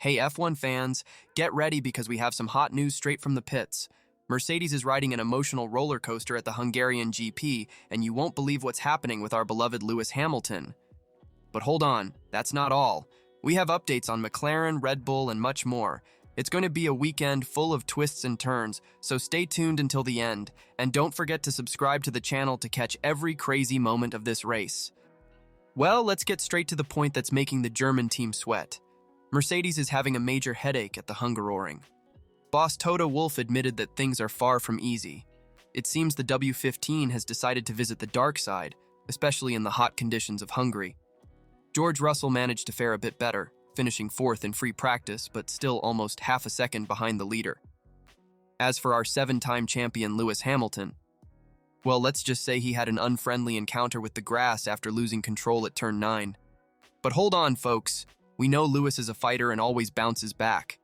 Hey F1 fans, get ready because we have some hot news straight from the pits. Mercedes is riding an emotional roller coaster at the Hungarian GP, and you won't believe what's happening with our beloved Lewis Hamilton. But hold on, that's not all. We have updates on McLaren, Red Bull, and much more. It's going to be a weekend full of twists and turns, so stay tuned until the end, and don't forget to subscribe to the channel to catch every crazy moment of this race. Well, let's get straight to the point that's making the German team sweat. Mercedes is having a major headache at the Hungaroring. Boss Toto Wolff admitted that things are far from easy. It seems the W15 has decided to visit the dark side, especially in the hot conditions of Hungary. George Russell managed to fare a bit better, finishing fourth in free practice, but still almost half a second behind the leader. As for our seven-time champion Lewis Hamilton, well, let's just say he had an unfriendly encounter with the grass after losing control at turn 9. But hold on, folks. We know Lewis is a fighter and always bounces back.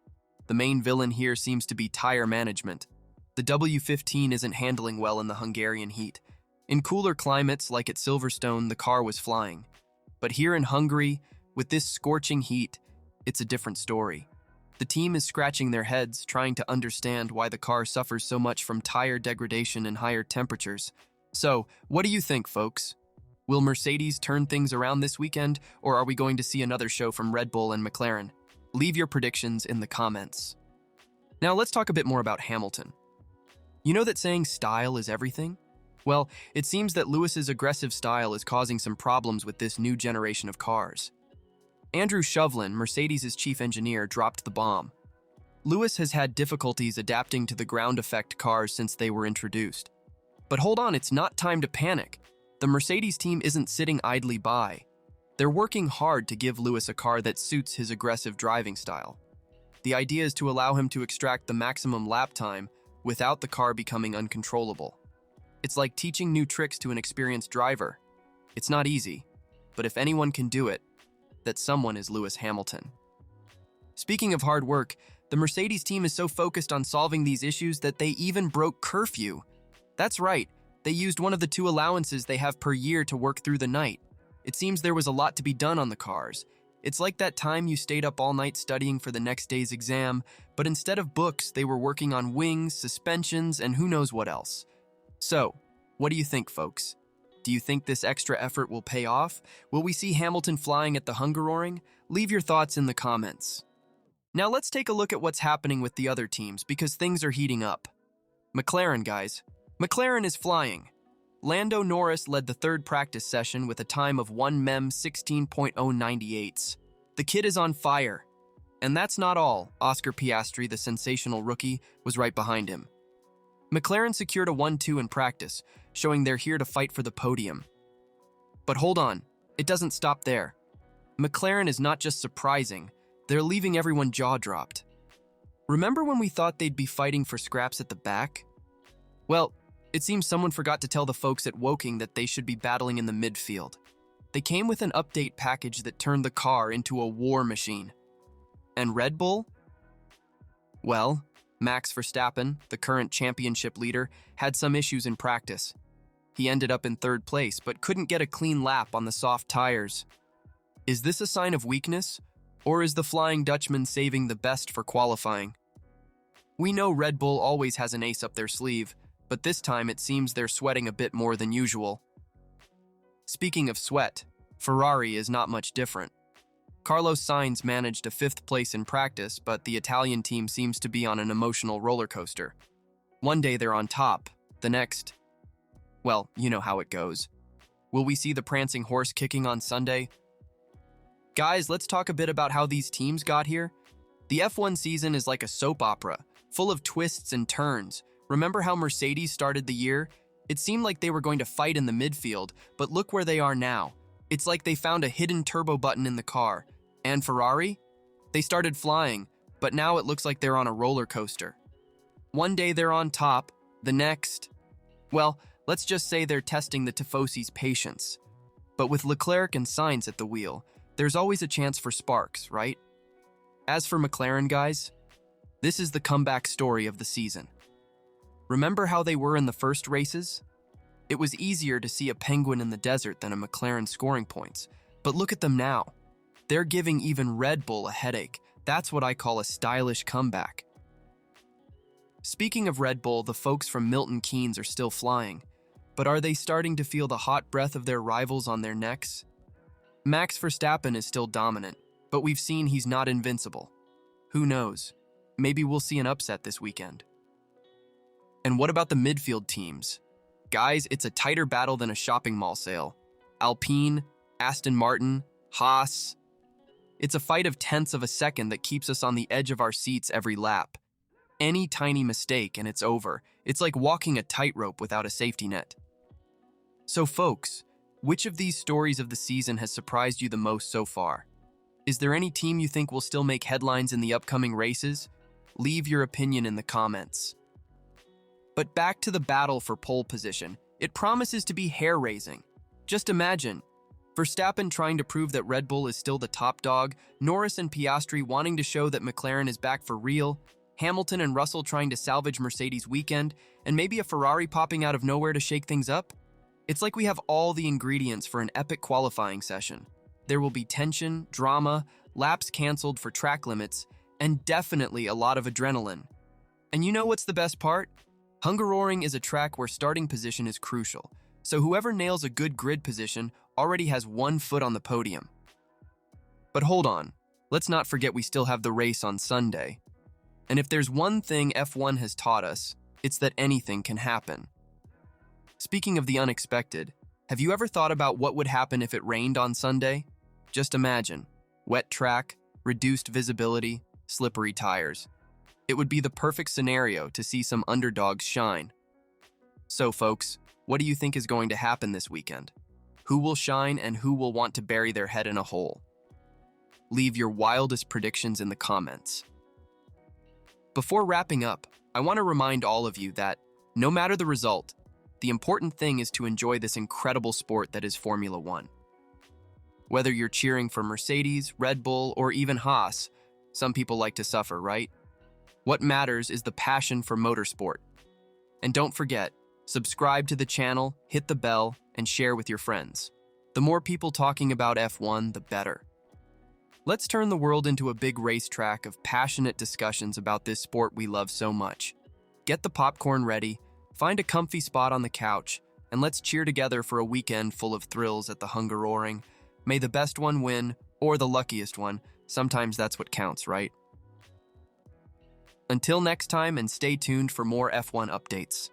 The main villain here seems to be tire management. The W15 isn't handling well in the Hungarian heat. In cooler climates, like at Silverstone, the car was flying. But here in Hungary, with this scorching heat, it's a different story. The team is scratching their heads, trying to understand why the car suffers so much from tire degradation and higher temperatures. So, what do you think, folks? Will Mercedes turn things around this weekend, or are we going to see another show from Red Bull and McLaren? Leave your predictions in the comments. Now let's talk a bit more about Hamilton. You know that saying style is everything? Well, it seems that Lewis's aggressive style is causing some problems with this new generation of cars. Andrew Chauvelin, Mercedes' chief engineer, dropped the bomb. Lewis has had difficulties adapting to the ground effect cars since they were introduced. But hold on, it's not time to panic. The Mercedes team isn't sitting idly by. They're working hard to give Lewis a car that suits his aggressive driving style. The idea is to allow him to extract the maximum lap time without the car becoming uncontrollable. It's like teaching new tricks to an experienced driver. It's not easy, but if anyone can do it, that someone is Lewis Hamilton. Speaking of hard work, the Mercedes team is so focused on solving these issues that they even broke curfew. That's right. They used one of the 2 allowances they have per year to work through the night. It seems there was a lot to be done on the cars. It's like that time you stayed up all night studying for the next day's exam, but instead of books, they were working on wings, suspensions, and who knows what else. So, what do you think, folks? Do you think this extra effort will pay off? Will we see Hamilton flying at the Hungaroring? Leave your thoughts in the comments. Now let's take a look at what's happening with the other teams, because things are heating up. McLaren, guys. McLaren is flying. Lando Norris led the 3rd practice session with a time of 1 mem 16.098. The kid is on fire. And that's not all. Oscar Piastri, the sensational rookie, was right behind him. McLaren secured a 1-2 in practice, showing they're here to fight for the podium. But hold on, it doesn't stop there. McLaren is not just surprising, they're leaving everyone jaw-dropped. Remember when we thought they'd be fighting for scraps at the back? Well, it seems someone forgot to tell the folks at Woking that they should be battling in the midfield. They came with an update package that turned the car into a war machine. And Red Bull? Well, Max Verstappen, the current championship leader, had some issues in practice. He ended up in 3rd place, but couldn't get a clean lap on the soft tires. Is this a sign of weakness, or is the Flying Dutchman saving the best for qualifying? We know Red Bull always has an ace up their sleeve, but this time it seems they're sweating a bit more than usual. Speaking of sweat, Ferrari is not much different. Carlos Sainz managed a 5th place in practice, but the Italian team seems to be on an emotional roller coaster. One day they're on top, the next, well, you know how it goes. Will we see the prancing horse kicking on Sunday? Guys, let's talk a bit about how these teams got here. The F1 season is like a soap opera, full of twists and turns. Remember how Mercedes started the year? It seemed like they were going to fight in the midfield, but look where they are now. It's like they found a hidden turbo button in the car. And Ferrari? They started flying, but now it looks like they're on a roller coaster. One day they're on top, the next... Well, let's just say they're testing the Tifosi's patience. But with Leclerc and Sainz at the wheel, there's always a chance for sparks, right? As for McLaren, guys, this is the comeback story of the season. Remember how they were in the first races? It was easier to see a penguin in the desert than a McLaren scoring points, but look at them now. They're giving even Red Bull a headache. That's what I call a stylish comeback. Speaking of Red Bull, the folks from Milton Keynes are still flying, but are they starting to feel the hot breath of their rivals on their necks? Max Verstappen is still dominant, but we've seen he's not invincible. Who knows? Maybe we'll see an upset this weekend. And what about the midfield teams? Guys, it's a tighter battle than a shopping mall sale. Alpine, Aston Martin, Haas. It's a fight of tenths of a second that keeps us on the edge of our seats every lap. Any tiny mistake and it's over. It's like walking a tightrope without a safety net. So folks, which of these stories of the season has surprised you the most so far? Is there any team you think will still make headlines in the upcoming races? Leave your opinion in the comments. But back to the battle for pole position. It promises to be hair-raising. Just imagine, Verstappen trying to prove that Red Bull is still the top dog, Norris and Piastri wanting to show that McLaren is back for real, Hamilton and Russell trying to salvage Mercedes' weekend, and maybe a Ferrari popping out of nowhere to shake things up? It's like we have all the ingredients for an epic qualifying session. There will be tension, drama, laps canceled for track limits, and definitely a lot of adrenaline. And you know what's the best part? Hungaroring is a track where starting position is crucial, so whoever nails a good grid position already has one foot on the podium. But hold on, let's not forget we still have the race on Sunday. And if there's one thing F1 has taught us, it's that anything can happen. Speaking of the unexpected, have you ever thought about what would happen if it rained on Sunday? Just imagine, wet track, reduced visibility, slippery tires. It would be the perfect scenario to see some underdogs shine. So folks, what do you think is going to happen this weekend? Who will shine and who will want to bury their head in a hole? Leave your wildest predictions in the comments. Before wrapping up, I want to remind all of you that, no matter the result, the important thing is to enjoy this incredible sport that is Formula One. Whether you're cheering for Mercedes, Red Bull, or even Haas, some people like to suffer, right? What matters is the passion for motorsport. And don't forget, subscribe to the channel, hit the bell, and share with your friends. The more people talking about F1, the better. Let's turn the world into a big racetrack of passionate discussions about this sport we love so much. Get the popcorn ready, find a comfy spot on the couch, and let's cheer together for a weekend full of thrills at the Hungaroring. May the best one win, or the luckiest one. Sometimes that's what counts, right? Until next time, and stay tuned for more F1 updates.